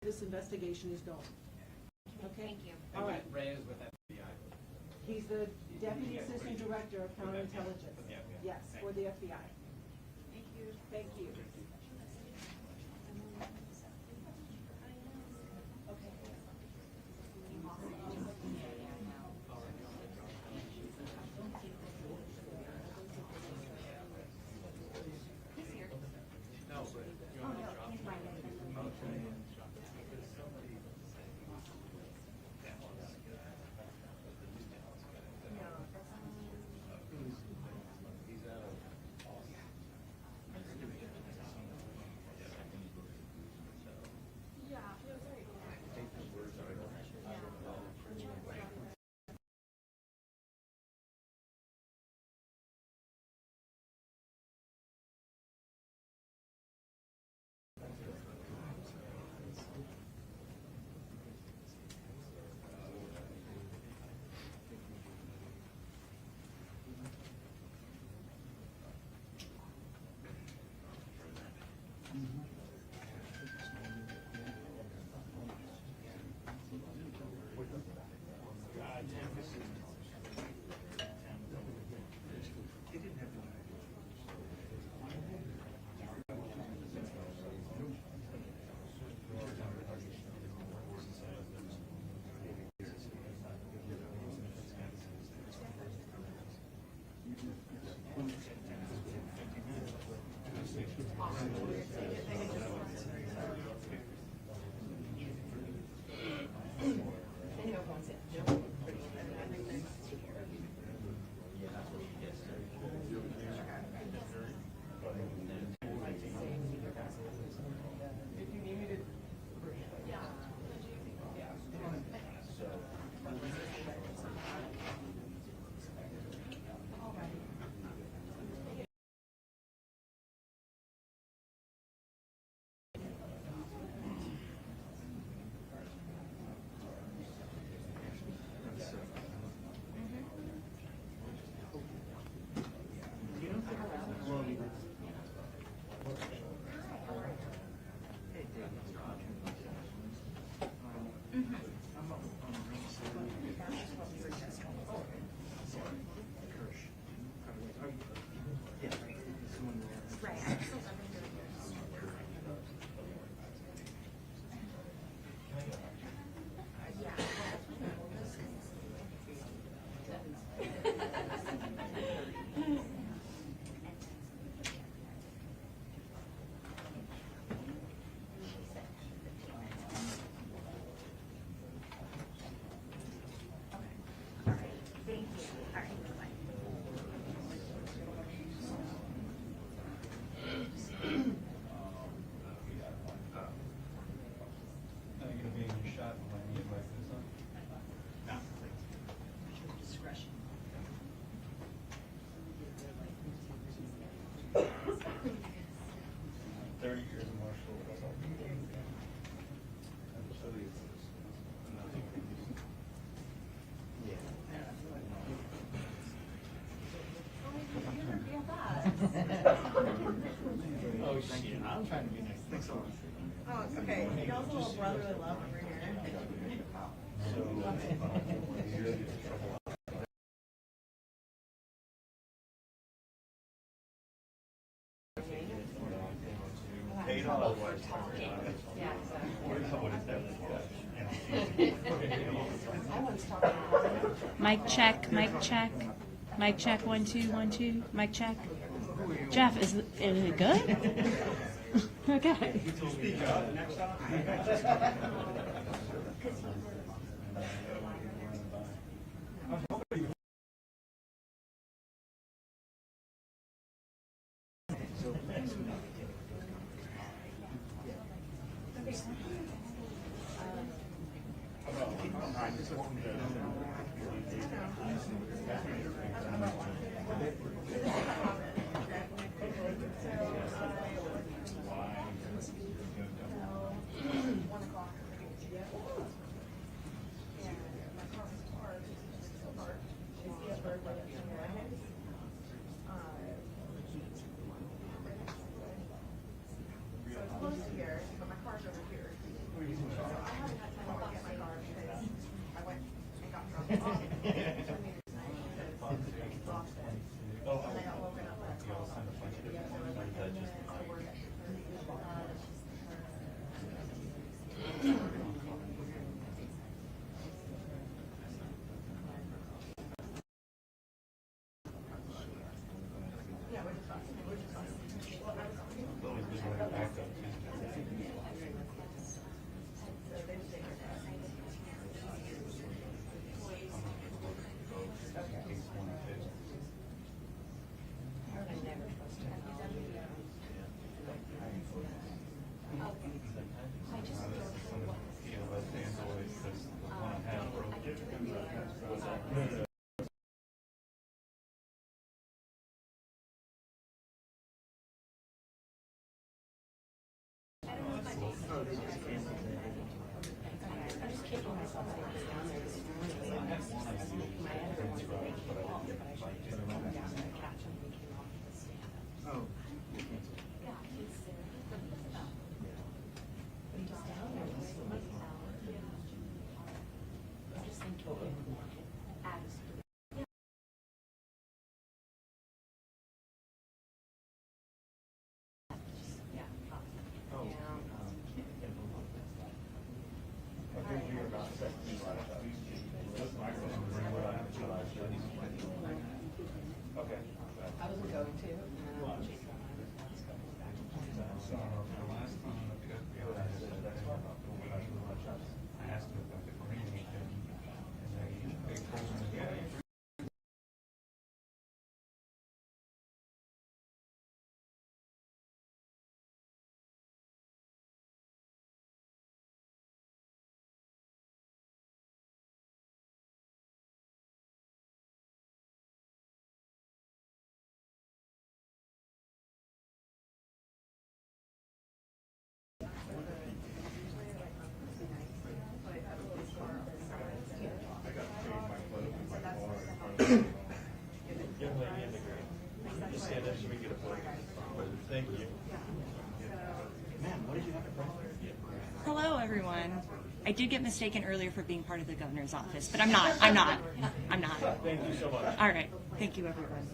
this investigation is going. Okay? Thank you. All right. Ray is with FBI. He's the Deputy Assistant Director of Counterintelligence. For the FBI. Yes, for the FBI. Thank you. Thank you. No, but you want to drop it? Oh shit, I'm trying to be next one. Oh, okay. Y'all's a little brotherly love over here. Mic check, mic check. Mic check, 1 2 1 2. Mic check. Jeff, is it good? Okay. Speak up next time. Close here, but my car's over here. Thank you. Hello, everyone. I did get mistaken earlier for being part of the governor's office, but I'm not. I'm not. I'm not. Thank you so much. All right. Thank you, everyone.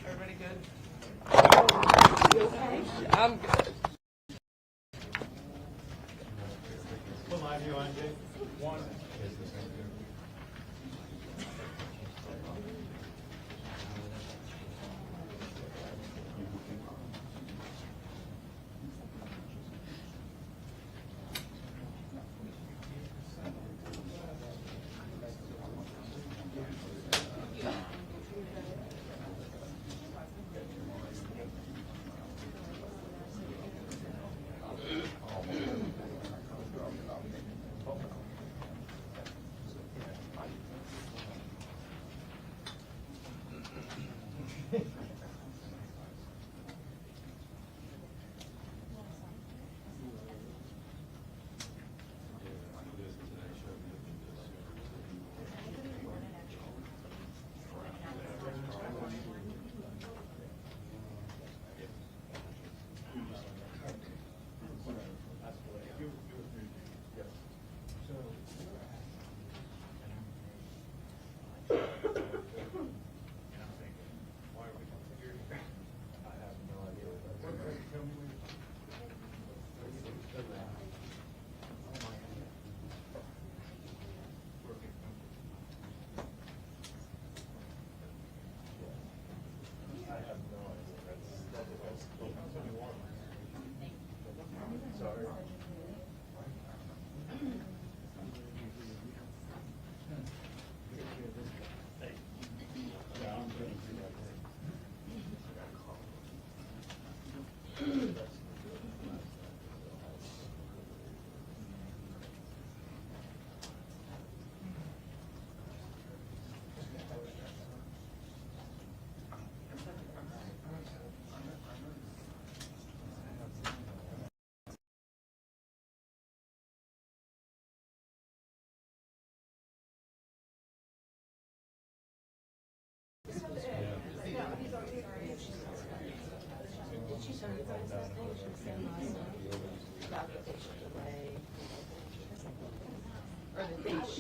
Everybody good? I'm good. What line are you on, Jake? One.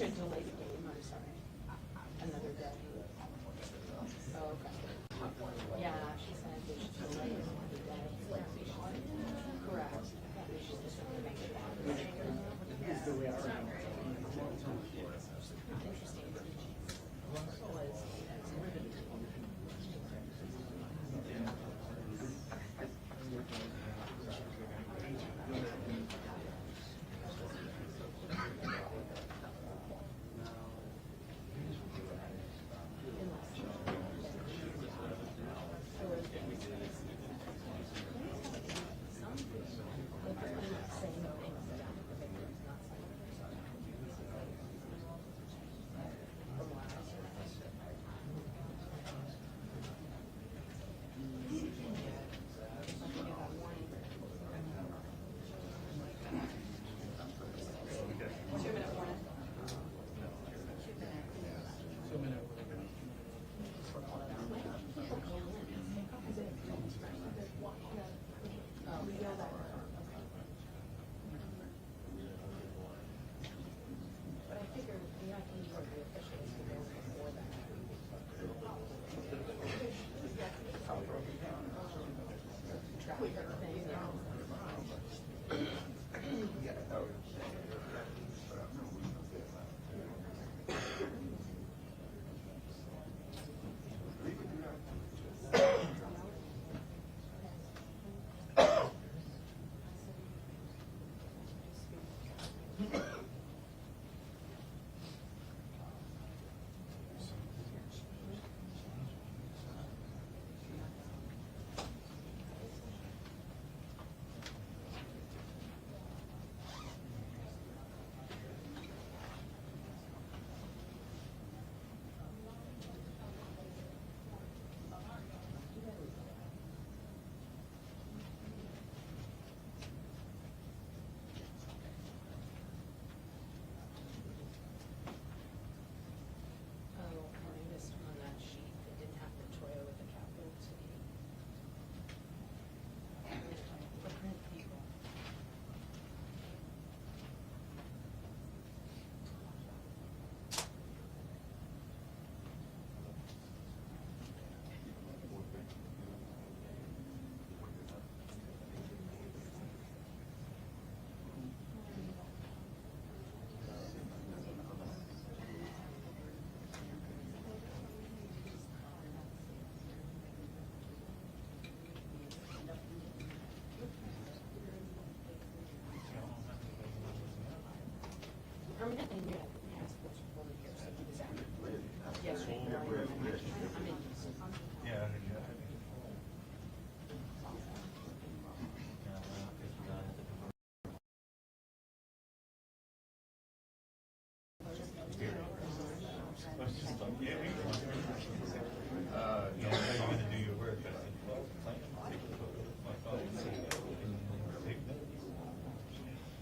should delay the game, I'm sorry. Another day. Oh, okay. Yeah, she said they should delay it another day. Correct. They should just make it back. Interesting.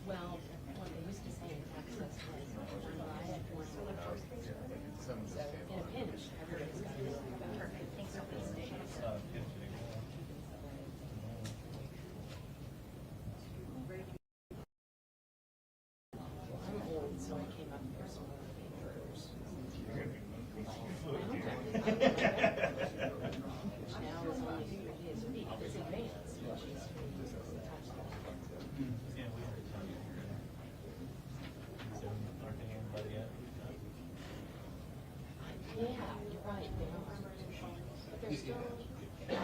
Well, what they used to say in Texas was, so in a pinch, everybody's got to do it. Perfect. Thanks so much. I'm old, so I came up here, so I'm one of the intruders. Now it's only 3 days a week. It's advanced, which is yeah, you're right. They are. But they're still. Yeah.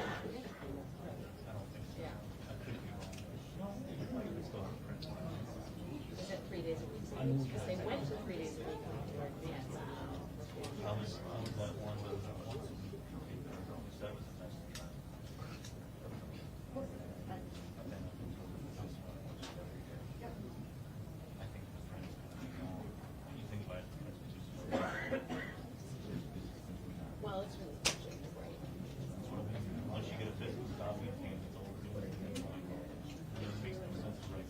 Is it 3 days a week? Because they went to 3 days a week to advance. I was at one of those once. That was the best. I think the friends, you think about it, Well, it's really great. once you get a physical copy, you can't get over to it. It makes no sense to write.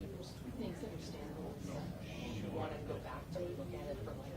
There's things that are standalone. You want to go back to look at it from like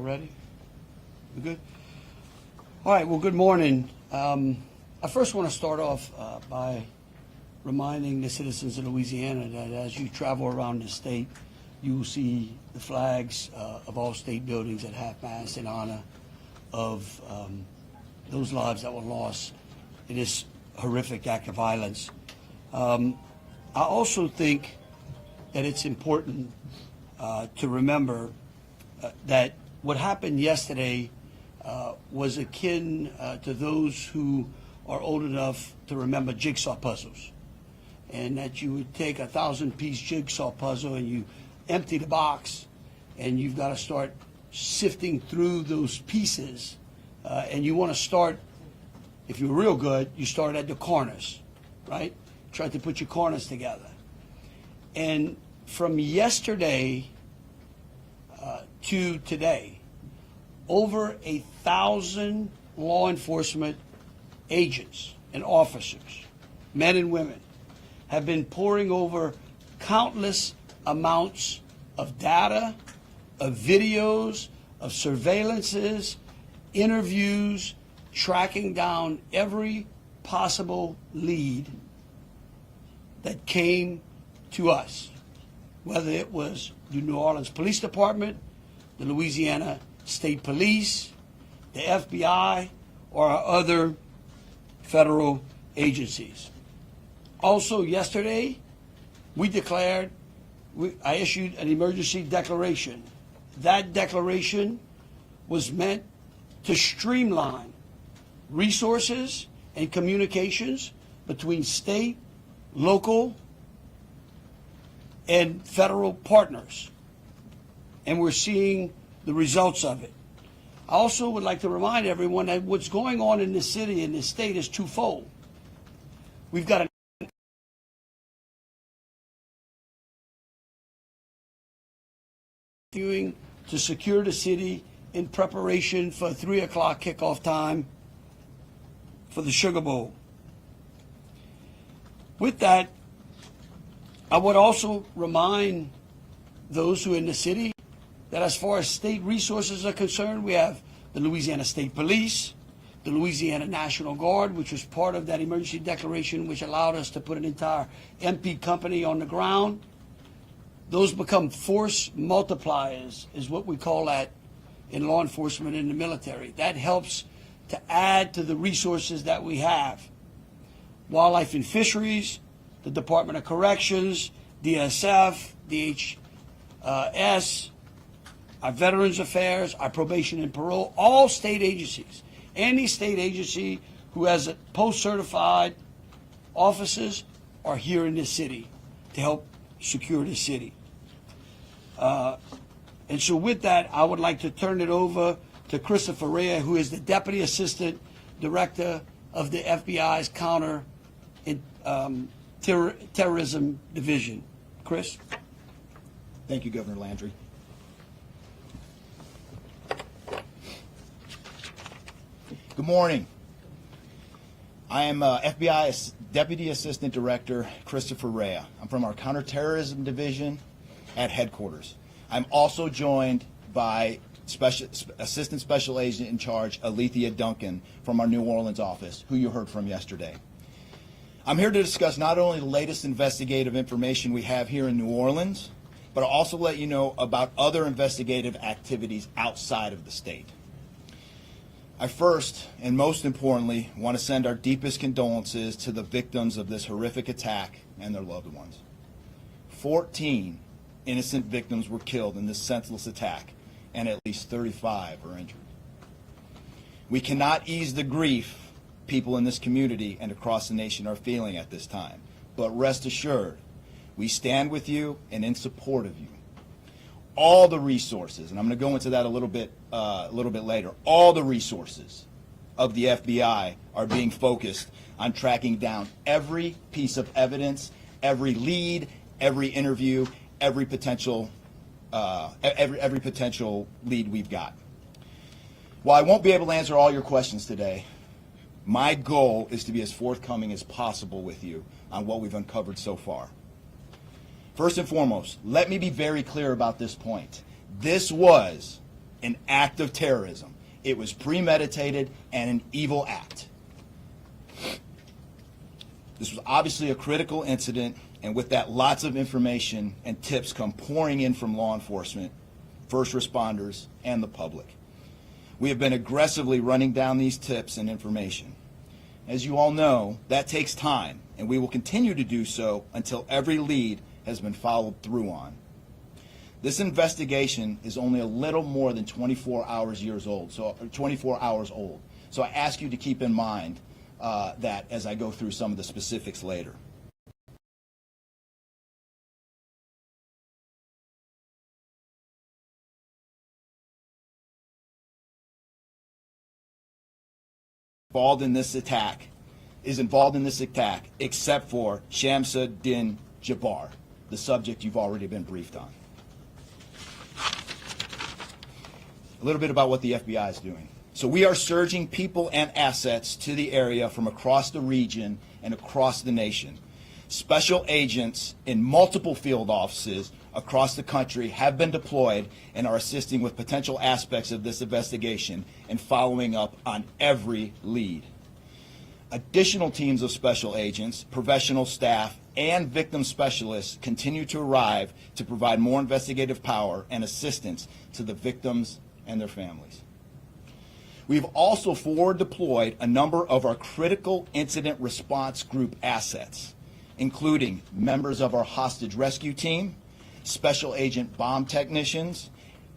ready? We good? All right, well, good morning. I first want to start off by reminding the citizens of Louisiana that as you travel around the state, you will see the flags of all state buildings at half-mast in honor of those lives that were lost in this horrific act of violence. I also think that it's important to remember that what happened yesterday was akin to those who are old enough to remember jigsaw puzzles, and that you would take a 1,000-piece jigsaw puzzle and you empty the box, and you've got to start sifting through those pieces, and you want to start, if you're real good, you start at the corners, right? Try to put your corners together. And from yesterday to today, over 1,000 law enforcement agents and officers, men and women, have been poring over countless amounts of data, of videos, of surveillances, interviews, tracking down every possible lead that came to us, whether it was the New Orleans Police Department, the Louisiana State Police, the FBI, or our other federal agencies. Also yesterday, I issued an emergency declaration. That declaration was meant to streamline resources and communications between state, local, and federal partners. And we're seeing the results of it. I also would like to remind everyone that what's going on in this city and this state is twofold. We've got a continuing to secure the city in preparation for 3 o'clock kickoff time for the Sugar Bowl. With that, I would also remind those who are in the city that as far as state resources are concerned, we have the Louisiana State Police, the Louisiana National Guard, which was part of that emergency declaration, which allowed us to put an entire MP company on the ground. Those become force multipliers, is what we call that in law enforcement and the military. That helps to add to the resources that we have. Wildlife and Fisheries, the Department of Corrections, DSF, DHS, our Veterans Affairs, our Probation and Parole, all state agencies. Any state agency who has post-certified officers are here in this city to help secure the city. And so with that, I would like to turn it over to Christopher Rea, who is the Deputy Assistant Director of the FBI's Counter Terrorism Division. Chris? Thank you, Governor Landry. Good morning. I am FBI Deputy Assistant Director Christopher Rea. I'm from our Counterterrorism Division at headquarters. I'm also joined by Assistant Special Agent in Charge Alethea Duncan from our New Orleans office, who you heard from yesterday. I'm here to discuss not only the latest investigative information we have here in New Orleans, but I'll also let you know about other investigative activities outside of the state. I first, and most importantly, want to send our deepest condolences to the victims of this horrific attack and their loved ones. 14 innocent victims were killed in this senseless attack, and at least 35 are injured. We cannot ease the grief people in this community and across the nation are feeling at this time, but rest assured, we stand with you and in support of you. All the resources, and I'm going to go into that a little bit later, all the resources of the FBI are being focused on tracking down every piece of evidence, every lead, every interview, every potential lead we've got. While I won't be able to answer all your questions today, my goal is to be as forthcoming as possible with you on what we've uncovered so far. First and foremost, let me be very clear about this point. This was an act of terrorism. It was premeditated and an evil act. This was obviously a critical incident, and with that, lots of information and tips come pouring in from law enforcement, first responders, and the public. We have been aggressively running down these tips and information. As you all know, that takes time, and we will continue to do so until every lead has been followed through on. This investigation is only a little more than 24 hours old. So I ask you to keep in mind that as I go through some of the specifics later. Involved in this attack, except for Shamsuddin Jabbar, the subject you've already been briefed on. A little bit about what the FBI is doing. So we are surging people and assets to the area from across the region and across the nation. Special agents in multiple field offices across the country have been deployed and are assisting with potential aspects of this investigation and following up on every lead. Additional teams of special agents, professional staff, and victim specialists continue to arrive to provide more investigative power and assistance to the victims and their families. We've also forward deployed a number of our critical incident response group assets, including members of our hostage rescue team, special agent bomb technicians,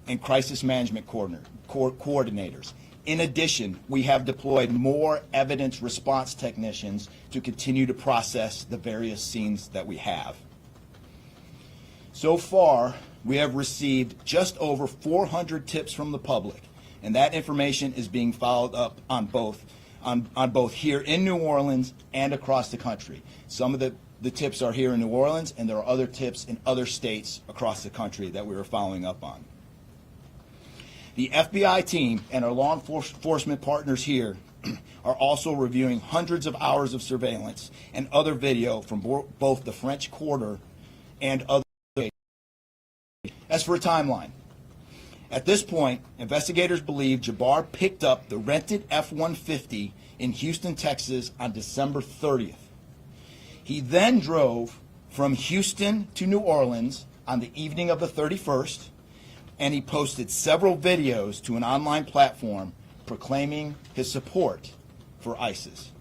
and crisis management coordinators. In addition, we have deployed more evidence response technicians to continue to process the various scenes that we have. So far, we have received just over 400 tips from the public, and that information is being followed up on both here in New Orleans and across the country. Some of the tips are here in New Orleans, and there are other tips in other states across the country that we are following up on. The FBI team and our law enforcement partners here are also reviewing hundreds of hours of surveillance and other video from both the French Quarter and other states. As for a timeline, at this point, investigators believe Jabbar picked up the rented F-150 in Houston, Texas on December 30th. He then drove from Houston to New Orleans on the evening of the 31st, and he posted several videos to an online platform proclaiming his support for ISIS.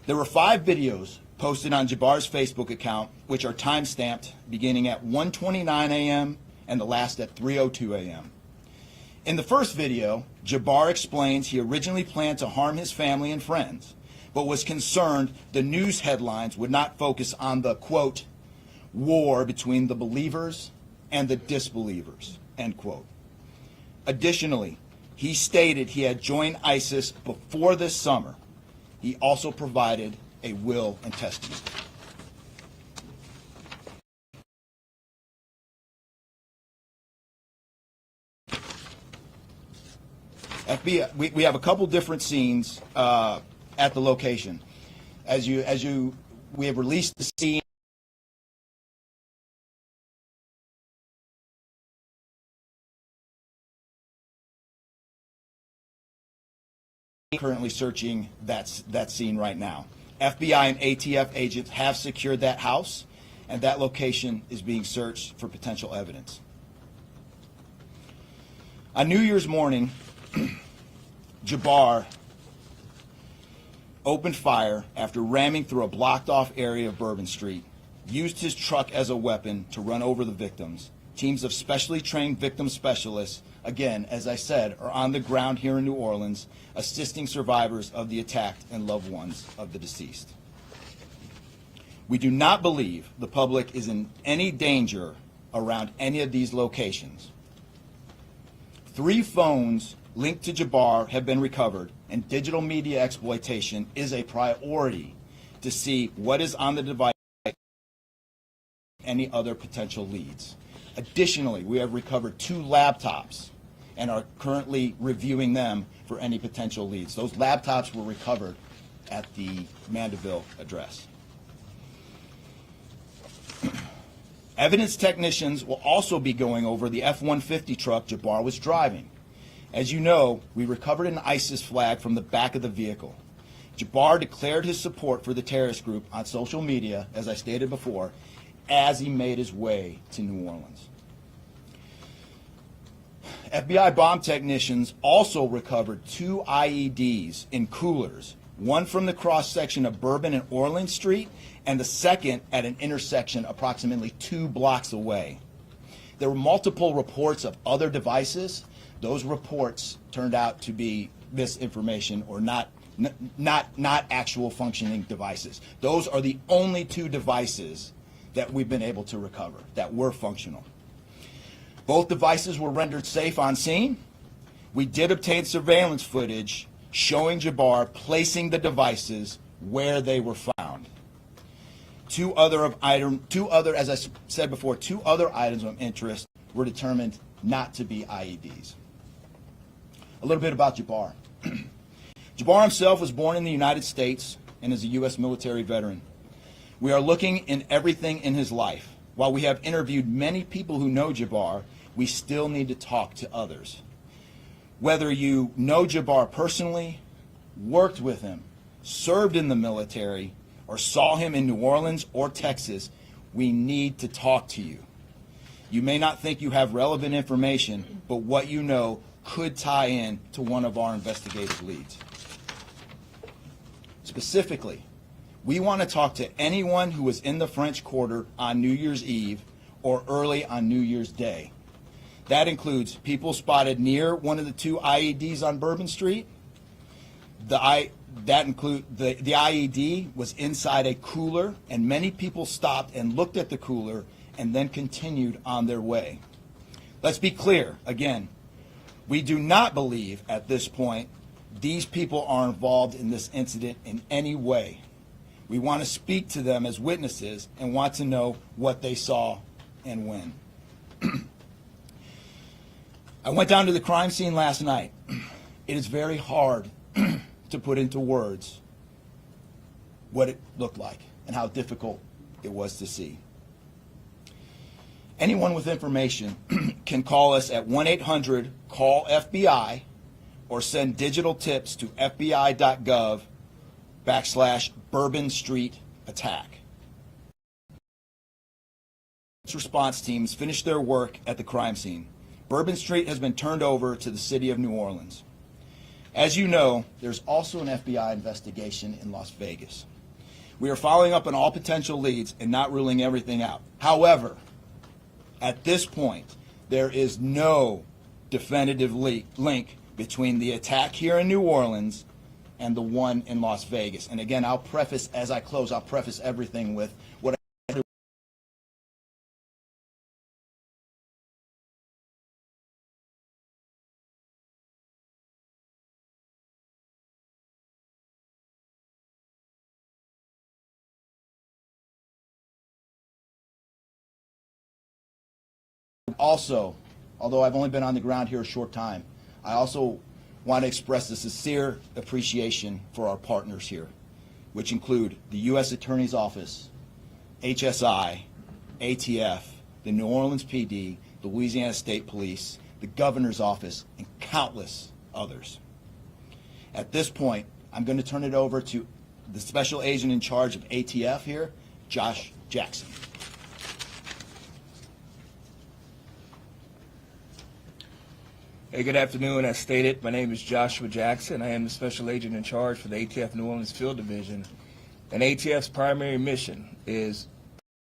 There were 5 videos posted on Jabbar's Facebook account, which are time-stamped beginning at 1:29 a.m. and the last at 3:02 a.m. In the first video, Jabbar explains he originally planned to harm his family and friends, but was concerned the news headlines would not focus on the, quote, war between the believers and the disbelievers, end quote. Additionally, he stated he had joined ISIS before this summer. He also provided a will and testament. FBI, we have a couple different scenes at the location. We have released the scene currently searching that scene right now. FBI and ATF agents have secured that house, and that location is being searched for potential evidence. On New Year's morning, Jabbar opened fire after ramming through a blocked-off area of Bourbon Street, used his truck as a weapon to run over the victims. Teams of specially trained victim specialists, again, as I said, are on the ground here in New Orleans, assisting survivors of the attack and loved ones of the deceased. We do not believe the public is in any danger around any of these locations. 3 phones linked to Jabbar have been recovered, and digital media exploitation is a priority to see what is on the device and any other potential leads. Additionally, we have recovered 2 laptops and are currently reviewing them for any potential leads. Those laptops were recovered at the Mandeville address. Evidence technicians will also be going over the F-150 truck Jabbar was driving. As you know, we recovered an ISIS flag from the back of the vehicle. Jabbar declared his support for the terrorist group on social media, as I stated before, as he made his way to New Orleans. FBI bomb technicians also recovered 2 IEDs in coolers, one from the cross-section of Bourbon and Orleans Street, and the second at an intersection approximately 2 blocks away. There were multiple reports of other devices. Those reports turned out to be misinformation or not actual functioning devices. Those are the only 2 devices that we've been able to recover that were functional. Both devices were rendered safe on scene. We did obtain surveillance footage showing Jabbar placing the devices where they were found. Two other, as I said before, 2 other items of interest were determined not to be IEDs. A little bit about Jabbar. Jabbar himself was born in the United States and is a U.S. military veteran. We are looking in everything in his life. While we have interviewed many people who know Jabbar, we still need to talk to others. Whether you know Jabbar personally, worked with him, served in the military, or saw him in New Orleans or Texas, we need to talk to you. You may not think you have relevant information, but what you know could tie in to one of our investigative leads. Specifically, we want to talk to anyone who was in the French Quarter on New Year's Eve or early on New Year's Day. That includes people spotted near one of the 2 IEDs on Bourbon Street. The IED was inside a cooler, and many people stopped and looked at the cooler and then continued on their way. Let's be clear, again, we do not believe at this point these people are involved in this incident in any way. We want to speak to them as witnesses and want to know what they saw and when. I went down to the crime scene last night. It is very hard to put into words what it looked like and how difficult it was to see. Anyone with information can call us at 1-800-CALL-FBI or send digital tips to fbi.gov/Bourbon Street attack. Response teams finished their work at the crime scene. Bourbon Street has been turned over to the city of New Orleans. As you know, there's also an FBI investigation in Las Vegas. We are following up on all potential leads and not ruling everything out. However, at this point, there is no definitive link between the attack here in New Orleans and the one in Las Vegas. And again, I'll preface, as I close, I'll preface everything with what also, although I've only been on the ground here a short time, I also want to express a sincere appreciation for our partners here, which include the U.S. Attorney's Office, HSI, ATF, the New Orleans PD, the Louisiana State Police, the Governor's Office, and countless others. At this point, I'm going to turn it over to the Special Agent in charge of ATF here, Josh Jackson. Hey, good afternoon. As stated, my name is Joshua Jackson. I am the Special Agent in charge for the ATF New Orleans Field Division. And ATF's primary mission is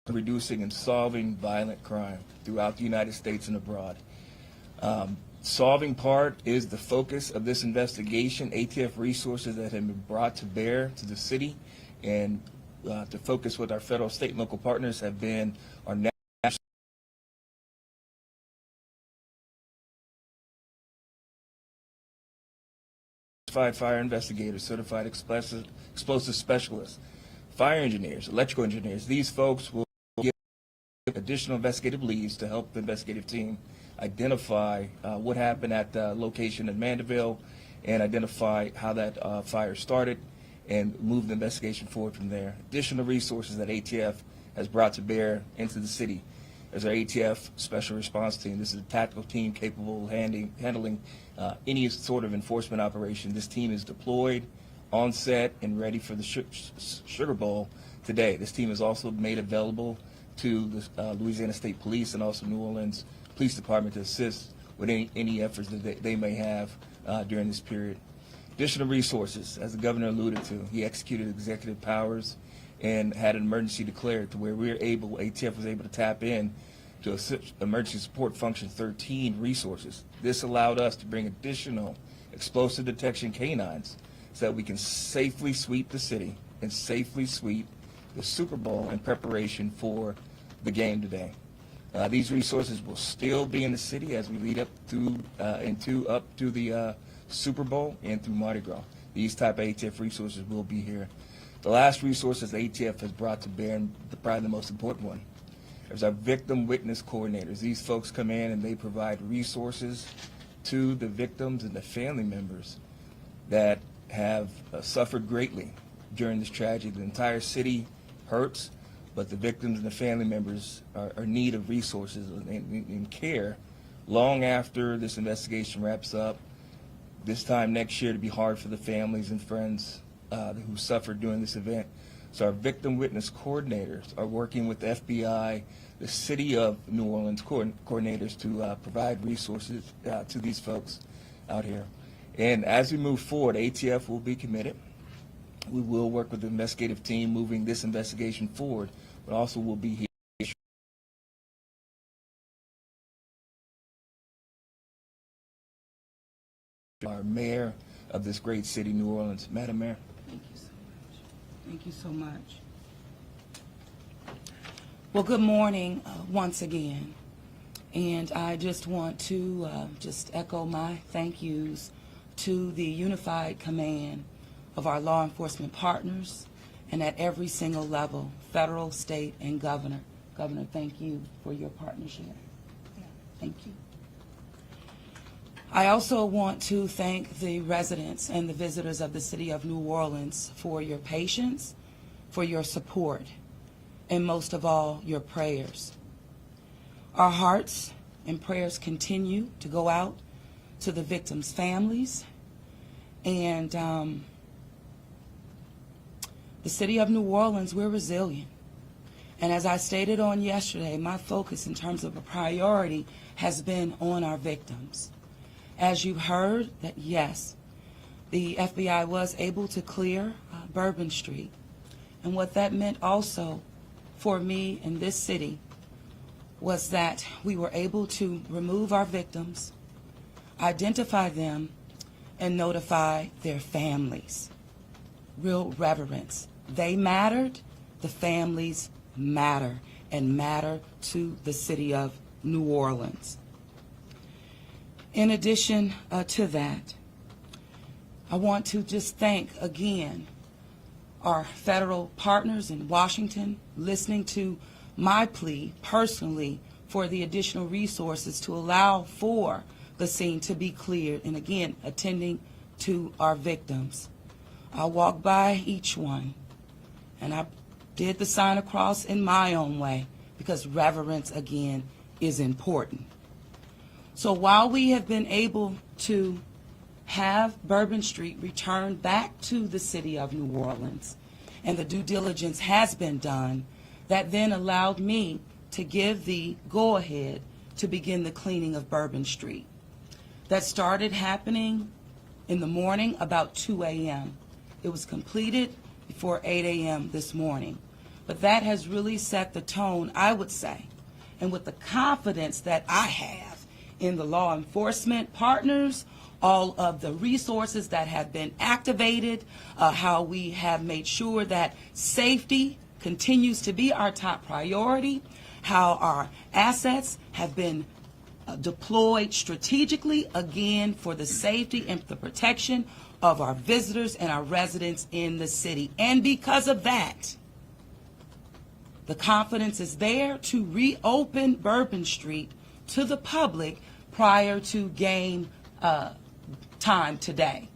reducing and solving violent crime throughout the United States and abroad. Solving part is the focus of this investigation. ATF resources that have been brought to bear to the city and to focus with our federal, state, and local partners have been our national fire investigators, certified explosive specialists, fire engineers, electrical engineers. These folks will give additional investigative leads to help the investigative team identify what happened at the location in Mandeville and identify how that fire started and move the investigation forward from there. Additional resources that ATF has brought to bear into the city is our ATF Special Response Team. This is a tactical team capable of handling any sort of enforcement operation. This team is deployed, on set, and ready for the Sugar Bowl today. This team is also made available to the Louisiana State Police and also New Orleans Police Department to assist with any efforts that they may have during this period. Additional resources, as the governor alluded to, he executed executive powers and had an emergency declared to where ATF was able to tap in to Emergency Support Function 13 resources. This allowed us to bring additional explosive detection canines so that we can safely sweep the city and safely sweep the Super Bowl in preparation for the game today. These resources will still be in the city as we lead up to the Super Bowl and through Mardi Gras. These type of ATF resources will be here. The last resources ATF has brought to bear, and probably the most important one, is our victim witness coordinators. These folks come in and they provide resources to the victims and the family members that have suffered greatly during this tragedy. The entire city hurts, but the victims and the family members are in need of resources and care long after this investigation wraps up. This time next year to be hard for the families and friends who suffered during this event. So our victim witness coordinators are working with the FBI, the City of New Orleans coordinators to provide resources to these folks out here. And as we move forward, ATF will be committed. We will work with the investigative team moving this investigation forward, but also will be here. Our mayor of this great city, New Orleans. Madam Mayor. Thank you so much. Thank you so much. Well, good morning once again. And I just want to just echo my thank yous to the unified command of our law enforcement partners and at every single level, federal, state, and governor. Governor, thank you for your partnership. Thank you. I also want to thank the residents and the visitors of the city of New Orleans for your patience, for your support, and most of all, your prayers. Our hearts and prayers continue to go out to the victims' families, and the city of New Orleans, we're resilient. And as I stated on yesterday, my focus in terms of a priority has been on our victims. As you heard, that yes, the FBI was able to clear Bourbon Street. And what that meant also for me in this city was that we were able to remove our victims, identify them, and notify their families. Real reverence. They mattered, the families matter, and matter to the city of New Orleans. In addition to that, I want to just thank again our federal partners in Washington, listening to my plea personally for the additional resources to allow for the scene to be cleared, and again, attending to our victims. I walked by each one, and I did the sign of cross in my own way, because reverence, again, is important. So while we have been able to have Bourbon Street returned back to the city of New Orleans, and the due diligence has been done, that then allowed me to give the go-ahead to begin the cleaning of Bourbon Street. That started happening in the morning about 2 a.m. It was completed before 8 a.m. this morning. But that has really set the tone, I would say, and with the confidence that I have in the law enforcement partners, all of the resources that have been activated, how we have made sure that safety continues to be our top priority, how our assets have been deployed strategically, again, for the safety and the protection of our visitors and our residents in the city. And because of that, the confidence is there to reopen Bourbon Street to the public prior to game time today.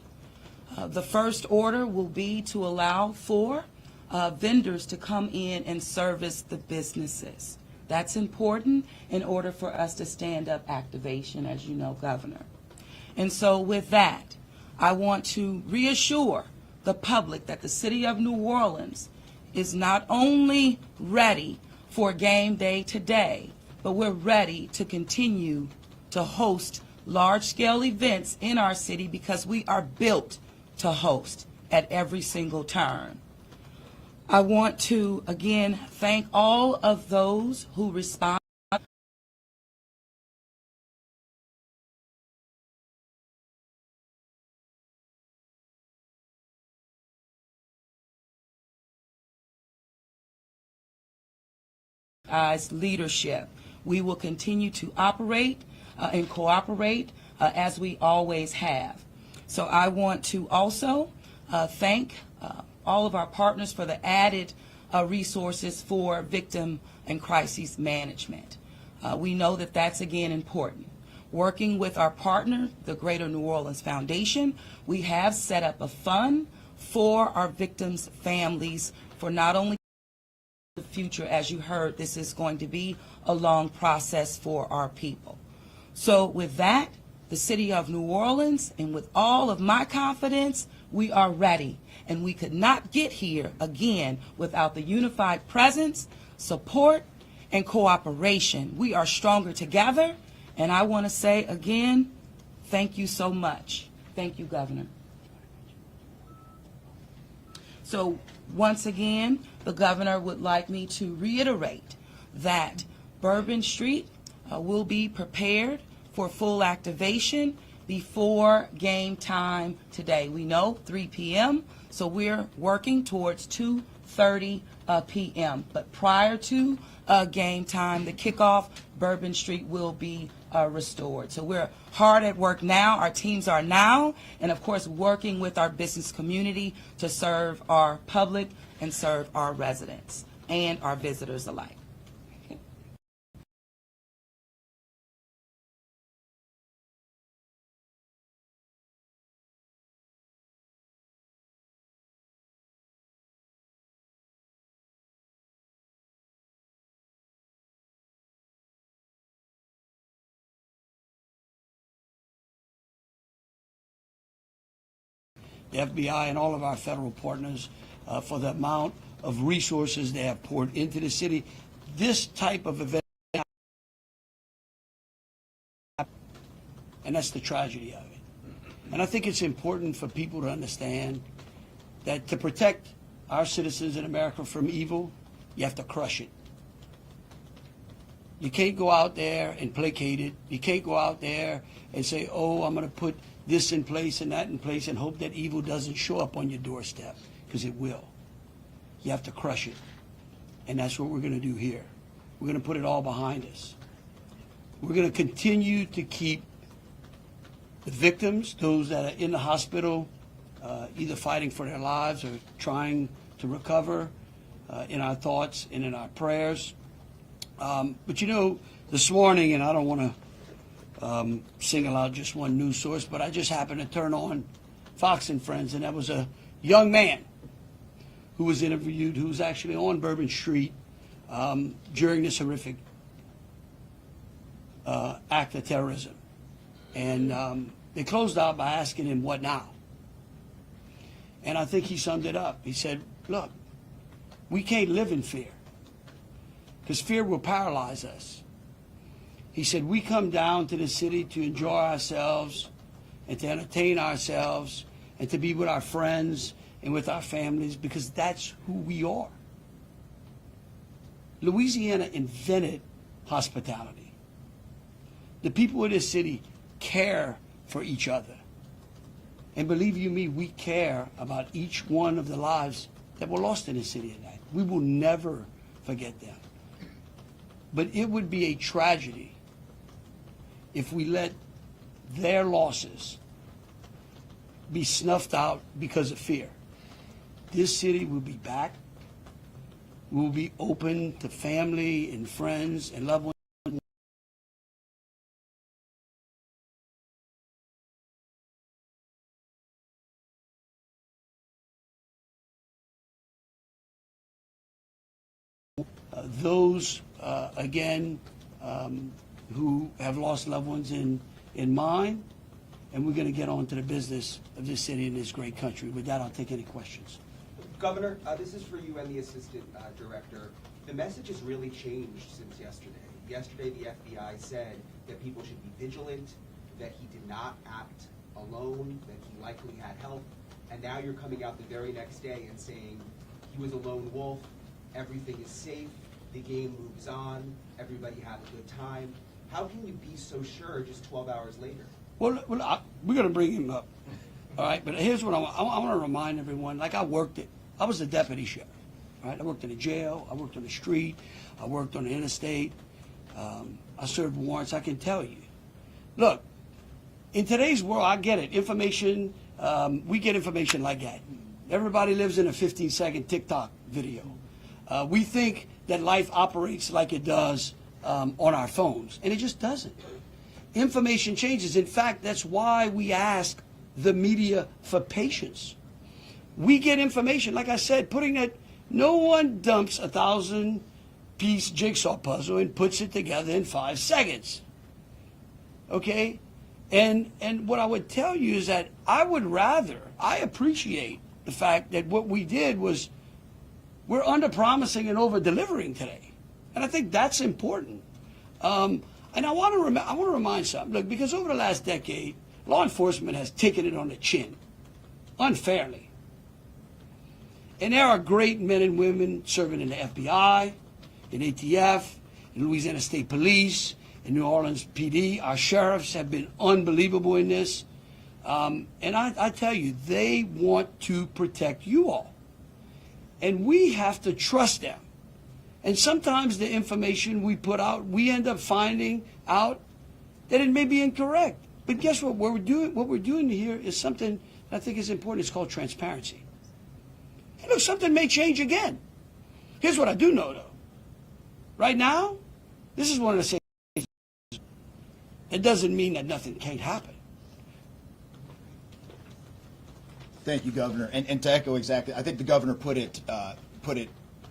The first order will be to allow for vendors to come in and service the businesses. That's important in order for us to stand up activation, as you know, Governor. And so with that, I want to reassure the public that the city of New Orleans is not only ready for game day today, but we're ready to continue to host large-scale events in our city because we are built to host at every single turn. I want to, again, thank all of those who respond. As leadership, we will continue to operate and cooperate as we always have. So I want to also thank all of our partners for the added resources for victim and crisis management. We know that that's, again, important. Working with our partner, the Greater New Orleans Foundation, we have set up a fund for our victims' families for not only the future. As you heard, this is going to be a long process for our people. So with that, the city of New Orleans, and with all of my confidence, we are ready. And we could not get here, again, without the unified presence, support, and cooperation. We are stronger together. And I want to say again, thank you so much. Thank you, Governor. So once again, the governor would like me to reiterate that Bourbon Street will be prepared for full activation before game time today. We know 3 p.m., so we're working towards 2:30 p.m. But prior to game time, the kickoff, Bourbon Street will be restored. So we're hard at work now. Our teams are now, and of course, working with our business community to serve our public and serve our residents and our visitors alike. The FBI and all of our federal partners for the amount of resources they have poured into the city. This type of event, and that's the tragedy of it. And I think it's important for people to understand that to protect our citizens in America from evil, you have to crush it. You can't go out there and placate it. You can't go out there and say, oh, I'm going to put this in place and that in place and hope that evil doesn't show up on your doorstep, because it will. You have to crush it. And that's what we're going to do here. We're going to put it all behind us. We're going to continue to keep the victims, those that are in the hospital, either fighting for their lives or trying to recover, in our thoughts and in our prayers. But you know, this morning, and I don't want to single out just one news source, but I just happened to turn on Fox and Friends, and that was a young man who was interviewed, who was actually on Bourbon Street during this horrific act of terrorism. And they closed out by asking him, what now? And I think he summed it up. He said, look, we can't live in fear, because fear will paralyze us. He said, we come down to the city to enjoy ourselves and to entertain ourselves and to be with our friends and with our families, because that's who we are. Louisiana invented hospitality. The people of this city care for each other. And believe you me, we care about each one of the lives that were lost in this city tonight. We will never forget them. But it would be a tragedy if we let their losses be snuffed out because of fear. This city will be back. We will be open to family and friends and loved ones. Those again, who have lost loved ones in mine, and we're going to get on to the business of this city and this great country. With that, I'll take any questions. Governor, this is for you and the assistant director. The message has really changed since yesterday. Yesterday, the FBI said that people should be vigilant, that he did not act alone, that he likely had help, and now you're coming out the very next day and saying he was a lone wolf, everything is safe, the game moves on, everybody had a good time. How can you be so sure just 12 hours later? Well, we're going to bring him up, all right? But here's what I want to remind everyone. Like, I was a deputy sheriff, all right? I worked in a jail. I worked on the street. I worked on the interstate. I served warrants. I can tell you. Look, in today's world, I get it. Information, we get information like that. Everybody lives in a 15-second TikTok video. We think that life operates like it does on our phones, and it just doesn't. Information changes. In fact, that's why we ask the media for patience. We get information, like I said, no one dumps a 1,000-piece jigsaw puzzle and puts it together in 5 seconds. Okay? And what I would tell you is that I appreciate the fact that what we did was we're under-promising and over-delivering today. And I think that's important. And I want to remind something. Look, because over the last decade, law enforcement has taken it on the chin, unfairly. And there are great men and women serving in the FBI, in ATF, in Louisiana State Police, in New Orleans PD. Our sheriffs have been unbelievable in this. And I tell you, they want to protect you all. And we have to trust them. And sometimes the information we put out, we end up finding out that it may be incorrect. But guess what? What we're doing here is something that I think is important. It's called transparency. And look, something may change again. Here's what I do know, though. Right now, this is one of the same things. It doesn't mean that nothing can't happen. Thank you, Governor. And to echo exactly, I think the governor put it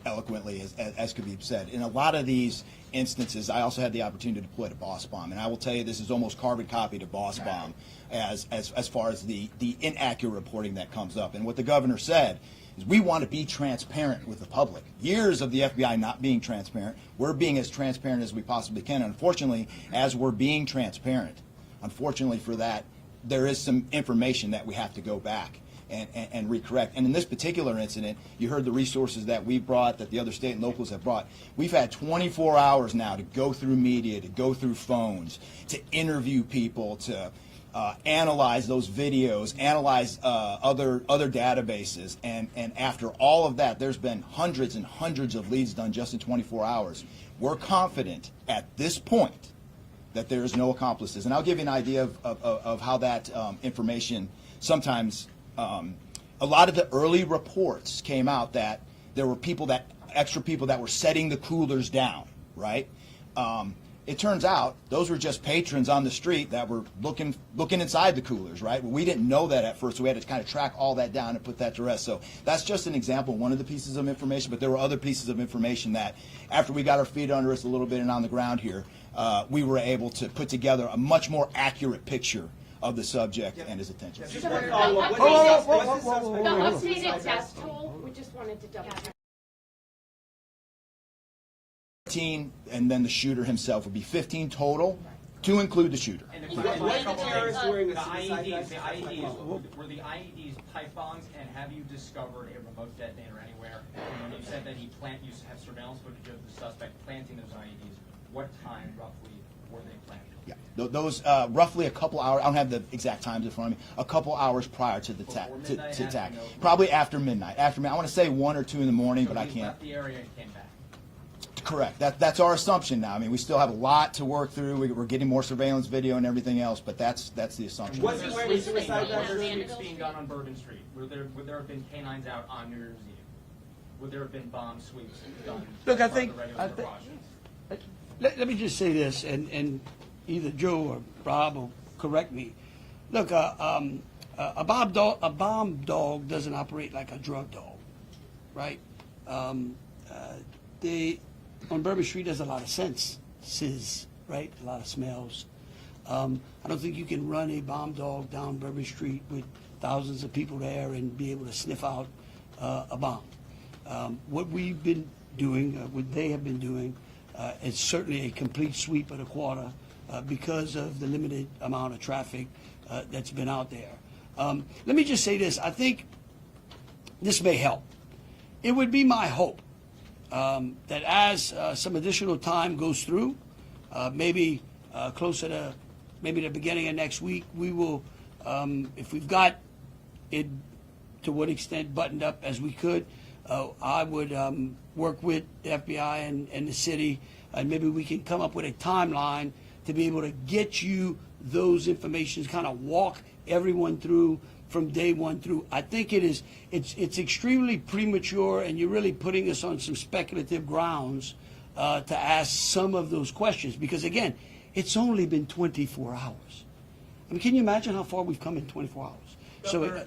eloquently, as could be said. In a lot of these instances, I also had the opportunity to deploy to Boss Bomb, and I will tell you this is almost carbon copy to Boss Bomb as far as the inaccurate reporting that comes up. And what the governor said is we want to be transparent with the public. Years of the FBI not being transparent, we're being as transparent as we possibly can. Unfortunately, as we're being transparent, unfortunately for that, there is some information that we have to go back and recorrect. And in this particular incident, you heard the resources that we brought, that the other state and locals have brought. We've had 24 hours now to go through media, to go through phones, to interview people, to analyze those videos, analyze other databases. And after all of that, there's been hundreds and hundreds of leads done just in 24 hours. We're confident at this point that there is no accomplices. And I'll give you an idea of how that information sometimes, a lot of the early reports came out that there were extra people that were setting the coolers down, right? It turns out those were just patrons on the street that were looking inside the coolers, right? We didn't know that at first, so we had to kind of track all that down and put that to rest. So that's just an example, one of the pieces of information, but there were other pieces of information that after we got our feet under us a little bit and on the ground here, we were able to put together a much more accurate picture of the subject and his attention. Just one follow-up. The updated test tool, we just wanted to double check. 15, and then the shooter himself would be 15 total, to include the shooter. And the terrorist wearing a the suicide vest? IEDs, were the IEDs pipe bombs, and have you discovered a remote detonator anywhere? And when you said that you have surveillance footage of the suspect planting those IEDs, what time roughly were they planted? Yeah, those roughly a couple hours. I don't have the exact times in front of me. A couple hours prior to the attack, probably after midnight. I want to say 1 or 2 in the morning, so but I he can't. Left the area and came back. Correct. That's our assumption now. I mean, we still have a lot to work through. We're getting more surveillance video and everything else, but that's the assumption. Was he wearing a suicide vest? It's being done on Bourbon Street. Would there have been canines out on New Year's Eve? Would there have been bomb sweeps done? Look, as part of the regular precautions? Let me just say this, and either Joe or Rob will correct me. Look, a bomb dog doesn't operate like a drug dog, right? on Bourbon Street, there's a lot of senses, right? A lot of smells. I don't think you can run a bomb dog down Bourbon Street with thousands of people there and be able to sniff out a bomb. What we've been doing, what they have been doing, is certainly a complete sweep of the quarter because of the limited amount of traffic that's been out there. Let me just say this. I think this may help. It would be my hope that as some additional time goes through, maybe closer to maybe the beginning of next week, we will, if we've got it to what extent buttoned up as we could, I would work with the FBI and the city, and maybe we can come up with a timeline to be able to get you those information, kind of walk everyone through from day one through. I think it's extremely premature, and you're really putting us on some speculative grounds to ask some of those questions, because again, it's only been 24 hours. I mean, can you imagine how far we've come in 24 hours? So, well,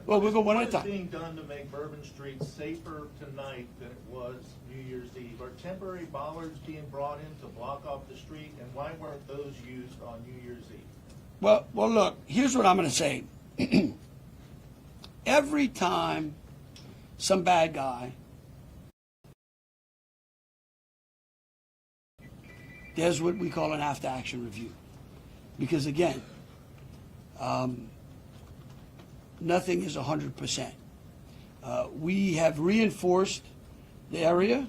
we'll go one at a What is time. being done to make Bourbon Street safer tonight than it was New Year's Eve? Are temporary bollards being brought in to block off the street, and why weren't those used on New Year's Eve? Well, look, here's what I'm going to say. Every time some bad guy, there's what we call an after-action review. Because again, nothing is 100%. We have reinforced the area.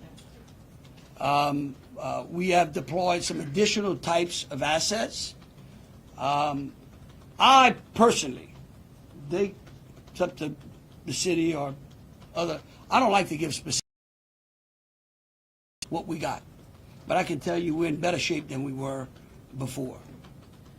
We have deployed some additional types of assets. I personally, it's up to the city or other, I don't like to give specific what we got. But I can tell you we're in better shape than we were before.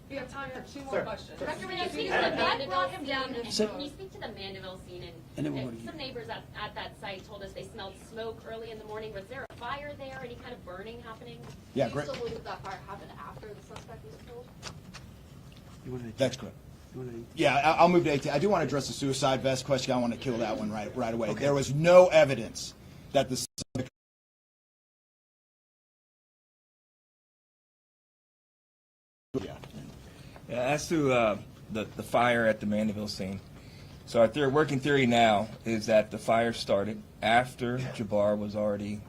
We have time for 2 more questions. Director, when you speak to the Mandeville scene, So- when you speak to the Mandeville scene, And then and what do you- some neighbors at that site told us they smelled smoke early in the morning. Was there a fire there? Any kind of burning happening? Yeah, Do great. you still believe that fire happened after the suspect was killed? That's correct. Yeah, I'll move to 18. I do want to address the suicide vest question. I want to kill that one right away. Okay. There was no evidence that the Yeah, as to the fire at the Mandeville scene, so our working theory now is that the fire started after Jabbar was already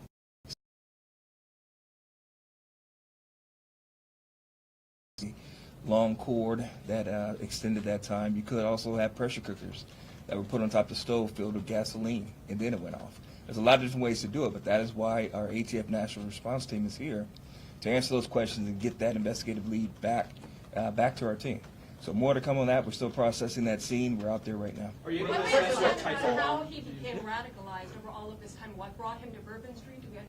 long cord that extended that time. You could also have pressure cookers that were put on top of the stove filled with gasoline, and then it went off. There's a lot of different ways to do it, but that is why our ATF National Response Team is here to answer those questions and get that investigative lead back to our team. So more to come on that. We're still processing that scene. We're out there right now. Are you able What to made say the what sense type for of how he became radicalized over all of this time? What brought him to Bourbon Street? Do we have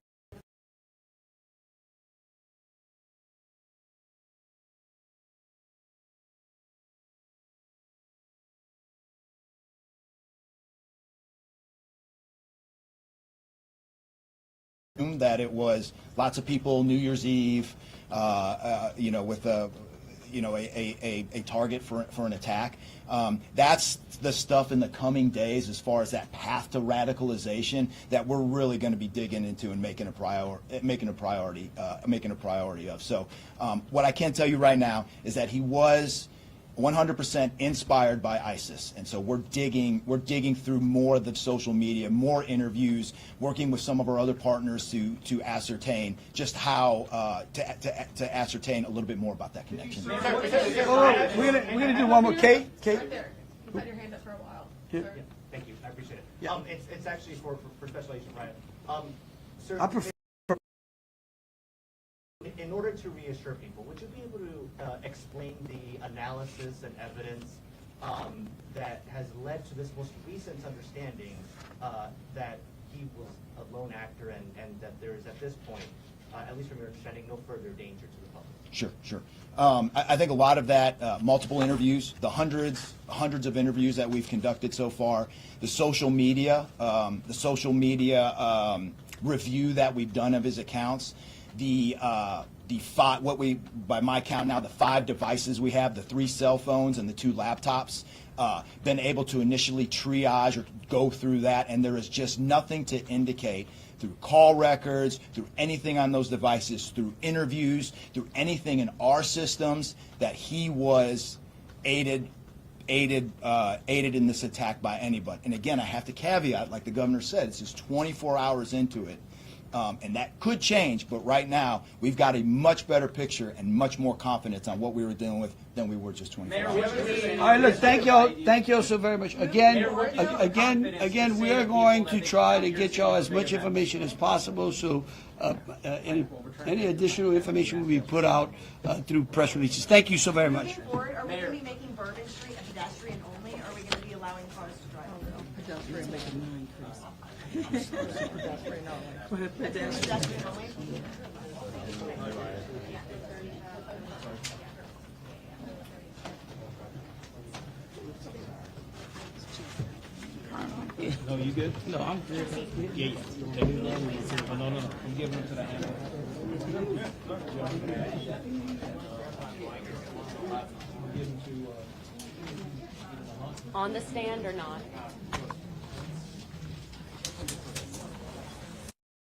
that it was lots of people New Year's Eve, with a target for an attack. That's the stuff in the coming days as far as that path to radicalization that we're really going to be digging into and making a priority of. So what I can tell you right now is that he was 100% inspired by ISIS, and so we're digging through more of the social media, more interviews, working with some of our other partners to ascertain just how to ascertain a little bit more about that connection. We're gonna do one more. Kate. right there? You've had your hand up for a while. Yeah. Sir. Thank you, I appreciate it. Yeah. It's actually for Special Agent Ryan. Sir, I prefer. in order to reassure people, would you be able to explain the analysis and evidence that has led to this most recent understanding that he was a lone actor and that there is at this point, at least from your understanding, no further danger to the public? Sure. I think a lot of that, multiple interviews, the hundreds of interviews that we've conducted so far, the social media review that we've done of his accounts, by my count now, the 5 devices we have, the 3 cell phones and the 2 laptops, been able to initially triage or go through that, and there is just nothing to indicate through call records, through anything on those devices, through interviews, through anything in our systems that he was aided in this attack by anybody. And again, I have to caveat, like the governor said, it's just 24 hours into it. And that could change, but right now we've got a much better picture and much more confidence on what we were dealing with than we were just 24 hours ago. All right, look, thank y'all so very much. Again, we are going to try to get y'all as much information as possible, so any additional information will be put out through press releases. Thank you so very much. Are we going to be making Bourbon Street a pedestrian only, or are we going to be allowing cars to drive through? Pedestrian only. No, you good? No, I'm good. Yeah. No. I'm giving them to the hand. On the stand or not?